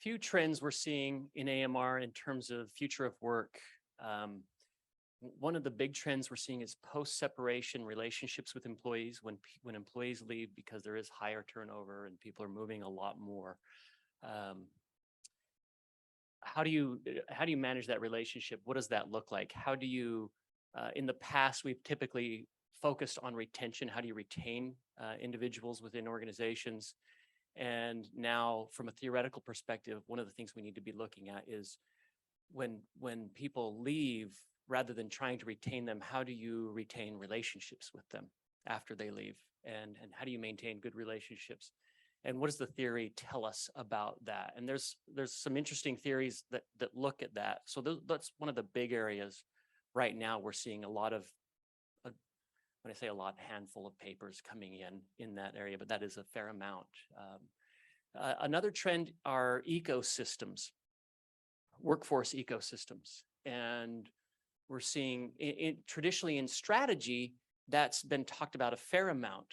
Few trends we're seeing in AMR in terms of future of work. One of the big trends we're seeing is post-separation relationships with employees when employees leave, because there is higher turnover and people are moving a lot more. How do you manage that relationship? What does that look like? How do you, in the past, we've typically focused on retention. How do you retain individuals within organizations? And now, from a theoretical perspective, one of the things we need to be looking at is when people leave, rather than trying to retain them, how do you retain relationships with them after they leave? And how do you maintain good relationships? And what does the theory tell us about that? And there's some interesting theories that look at that. So that's one of the big areas right now. We're seeing a lot of, when I say a lot, handful of papers coming in that area, but that is a fair amount. Another trend are ecosystems, workforce ecosystems. And we're seeing traditionally in strategy, that's been talked about a fair amount,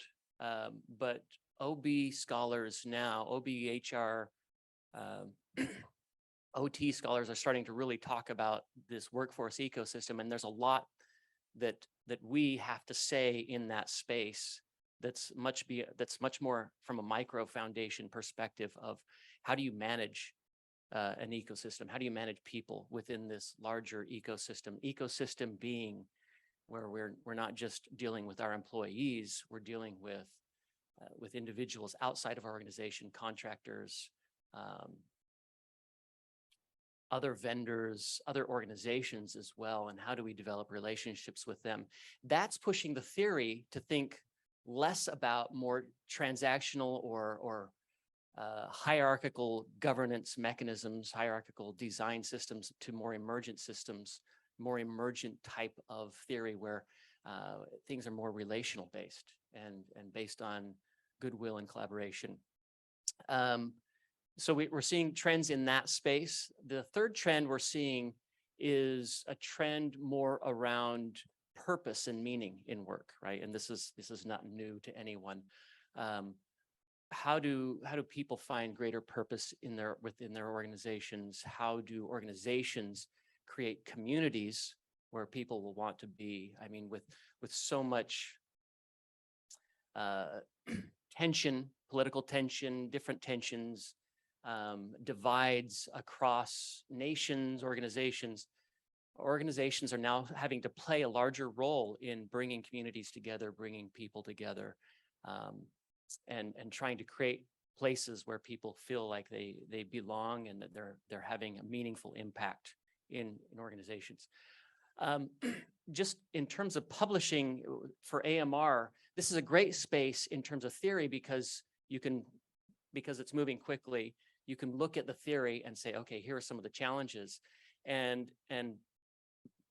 but OB scholars now, OBHR, OT scholars are starting to really talk about this workforce ecosystem, and there's a lot that we have to say in that space that's much more from a micro foundation perspective of how do you manage an ecosystem? How do you manage people within this larger ecosystem? Ecosystem being where we're not just dealing with our employees, we're dealing with individuals outside of our organization, contractors, other vendors, other organizations as well, and how do we develop relationships with them? That's pushing the theory to think less about more transactional or hierarchical governance mechanisms, hierarchical design systems, to more emergent systems, more emergent type of theory where things are more relational based and based on goodwill and collaboration. So we're seeing trends in that space. The third trend we're seeing is a trend more around purpose and meaning in work, right? And this is not new to anyone. How do people find greater purpose within their organizations? How do organizations create communities where people will want to be? I mean, with so much tension, political tension, different tensions, divides across nations, organizations are now having to play a larger role in bringing communities together, bringing people together, and trying to create places where people feel like they belong and that they're having a meaningful impact in organizations. Just in terms of publishing for AMR, this is a great space in terms of theory because it's moving quickly. You can look at the theory and say, okay, here are some of the challenges. And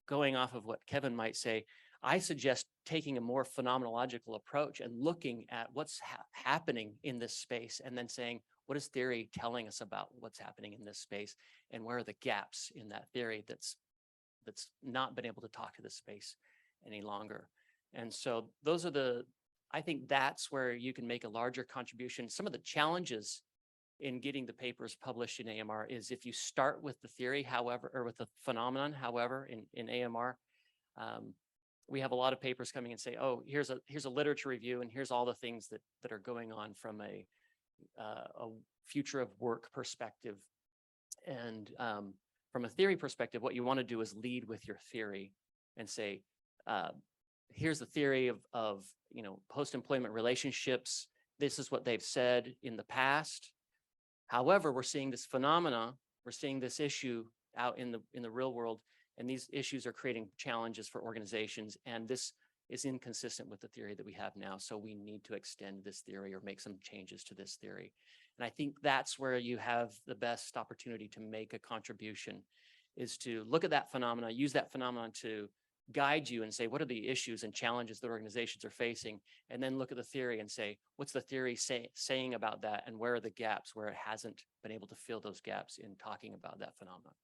going off of what Kevin might say, I suggest taking a more phenomenological approach and looking at what's happening in this space and then saying, what is theory telling us about what's happening in this space, and where are the gaps in that theory that's not been able to talk to this space any longer. And so I think that's where you can make a larger contribution. Some of the challenges in getting the papers published in AMR is if you start with the theory, however, or with the phenomenon, however, in AMR, we have a lot of papers coming and say, oh, here's a literature review, and here's all the things that are going on from a future of work perspective. And from a theory perspective, what you want to do is lead with your theory and say, here's the theory of post-employment relationships. This is what they've said in the past. However, we're seeing this phenomena, we're seeing this issue out in the real world, and these issues are creating challenges for organizations, and this is inconsistent with the theory that we have now. So we need to extend this theory or make some changes to this theory. And I think that's where you have the best opportunity to make a contribution, is to look at that phenomena, use that phenomenon to guide you and say, what are the issues and challenges that organizations are facing? And then look at the theory and say, what's the theory saying about that? And where are the gaps where it hasn't been able to fill those gaps in talking about that phenomenon?